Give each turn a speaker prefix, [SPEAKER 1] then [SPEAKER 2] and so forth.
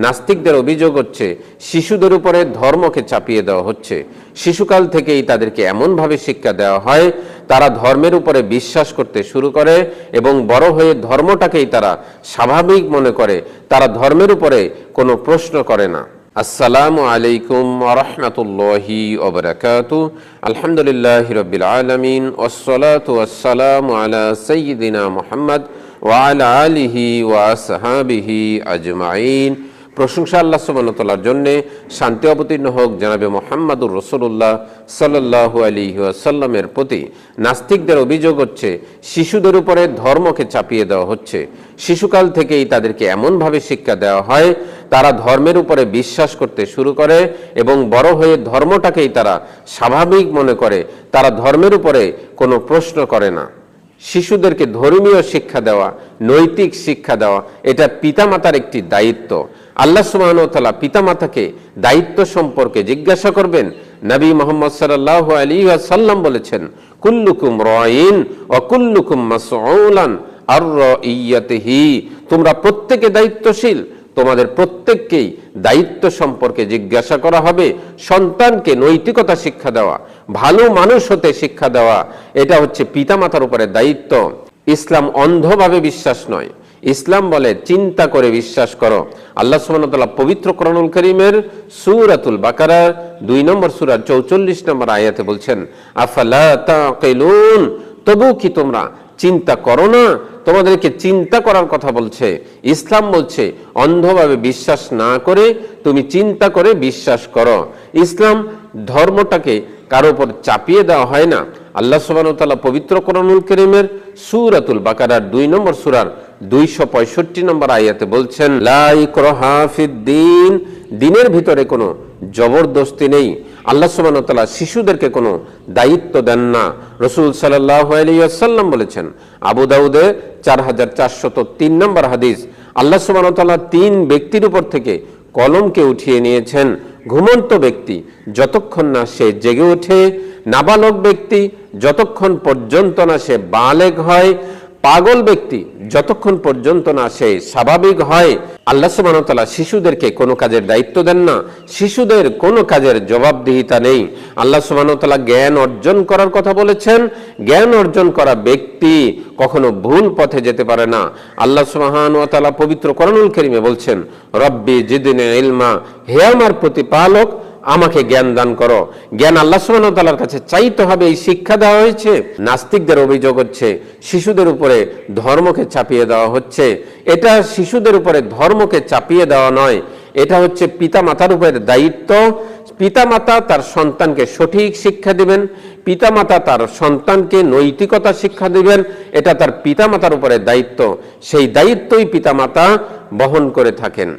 [SPEAKER 1] নাস্তিকদের অভিযোগ হচ্ছে শিশুদের উপরে ধর্মকে চাপিয়ে দেওয়া হচ্ছে। শিশুকাল থেকেই তাদেরকে এমনভাবে শিক্ষা দেওয়া হয় তারা ধর্মের উপরে বিশ্বাস করতে শুরু করে এবং বড় হয়ে ধর্মটাকেই তারা স্বাভাবিক মনে করে, তারা ধর্মের উপরে কোনো প্রশ্ন করে না। আসসালামু আলাইকুম ওয়া রাহমাতুল্লাহি ওয়া বারাকাতুহু। আলহামদুলিল্লাহি রাব্বিল আলামিন ওয়াসসালাতু ওয়াসসালামু আলা সাইয়্যিদিনা মুহাম্মদ ওয়া আলা আলিহি ওয়া আসহাবিহি আজমাইন। প্রশংসা আল্লাহ সুবহানাহু ওয়া তাআলার জন্য, শান্তি অবতীর্ণ হোক জনাবে মুহাম্মদুর রাসূলুল্লাহ সাল্লাল্লাহু আলাইহি ওয়াসাল্লামের প্রতি। নাস্তিকদের অভিযোগ হচ্ছে শিশুদের উপরে ধর্মকে চাপিয়ে দেওয়া হচ্ছে। শিশুকাল থেকেই তাদেরকে এমনভাবে শিক্ষা দেওয়া হয় তারা ধর্মের উপরে বিশ্বাস করতে শুরু করে এবং বড় হয়ে ধর্মটাকেই তারা স্বাভাবিক মনে করে, তারা ধর্মের উপরে কোনো প্রশ্ন করে না। শিশুদেরকে ধর্মীয় শিক্ষা দেওয়া, নৈতিক শিক্ষা দেওয়া, এটা পিতামাতার একটি দায়িত্ব। আল্লাহ সুবহানাহু ওয়া তাআলা পিতামাতাকে দায়িত্ব সম্পর্কে জিজ্ঞাসা করবেন। নবী মুহাম্মদ সাল্লাল্লাহু আলাইহি ওয়াসাল্লাম বলেছেন, কুল্লুকুম রাঈন ওয়া কুল্লুকুম মাসউলান আর রাইয়াতিহি। তোমরা প্রত্যেকে দায়িত্বশীল, তোমাদের প্রত্যেককেই দায়িত্ব সম্পর্কে জিজ্ঞাসা করা হবে। সন্তানকে নৈতিকতা শিক্ষা দেওয়া, ভালো মানুষ হতে শিক্ষা দেওয়া, এটা হচ্ছে পিতামাতার উপরে দায়িত্ব। ইসলাম অন্ধভাবে বিশ্বাস নয়, ইসলাম বলে চিন্তা করে বিশ্বাস করো। আল্লাহ সুবহানাহু ওয়া তাআলা পবিত্র কোরআনুল কারীমের সূরাতুল বাকারার 2 নম্বর সূরার 44 নম্বর আয়াতে বলছেন, আফালা তাকিলুন, তবু কি তোমরা চিন্তা করো না? তোমাদেরকে চিন্তা করার কথা বলছে। ইসলাম বলছে অন্ধভাবে বিশ্বাস না করে তুমি চিন্তা করে বিশ্বাস করো। ইসলাম ধর্মটাকে কারো উপর চাপিয়ে দেওয়া হয় না। আল্লাহ সুবহানাহু ওয়া তাআলা পবিত্র কোরআনুল কারীমের সূরাতুল বাকারার 2 নম্বর সূরার 265 নম্বর আয়াতে বলছেন, লা ইকরাহা ফিদ্দীন, দ্বীনের ভিতরে কোনো জবরদস্তি নেই। আল্লাহ সুবহানাহু ওয়া তাআলা শিশুদেরকে কোনো দায়িত্ব দেন না। রাসূল সাল্লাল্লাহু আলাইহি ওয়াসাল্লাম বলেছেন, আবু দাউদে 4403 নম্বর হাদিস, আল্লাহ সুবহানাহু ওয়া তাআলা 3 ব্যক্তির উপর থেকে কলমকে উঠিয়ে নিয়েছেন। ঘুমন্ত ব্যক্তি যতক্ষণ না সে জেগে ওঠে, নাবালক ব্যক্তি যতক্ষণ পর্যন্ত না সে বালেগ হয়, পাগল ব্যক্তি যতক্ষণ পর্যন্ত না সে স্বাভাবিক হয়। আল্লাহ সুবহানাহু ওয়া তাআলা শিশুদেরকে কোনো কাজের দায়িত্ব দেন না, শিশুদের কোনো কাজের জবাবদিহিতা নেই। আল্লাহ সুবহানাহু ওয়া তাআলা জ্ঞান অর্জন করার কথা বলেছেন। জ্ঞান অর্জন করা ব্যক্তি কখনো ভুল পথে যেতে পারে না। আল্লাহ সুবহানাহু ওয়া তাআলা পবিত্র কোরআনুল কারীমে বলছেন, রব্বি জিদনি ইলমা, হে আমার প্রতিপালক আমাকে জ্ঞান দান করো। জ্ঞান আল্লাহ সুবহানাহু ওয়া তাআলার কাছে চাইতে হবে, এই শিক্ষা দেওয়া হয়েছে। নাস্তিকদের অভিযোগ হচ্ছে শিশুদের উপরে ধর্মকে চাপিয়ে দেওয়া হচ্ছে। এটা শিশুদের উপরে ধর্মকে চাপিয়ে দেওয়া নয়, এটা হচ্ছে পিতামাতার উপরে দায়িত্ব। পিতামাতা তার সন্তানকে সঠিক শিক্ষা দিবেন, পিতামাতা তার সন্তানকে নৈতিকতা শিক্ষা দিবেন, এটা তার পিতামাতার উপরে দায়িত্ব। সেই দায়িত্বই পিতামাতা বহন করে থাকেন।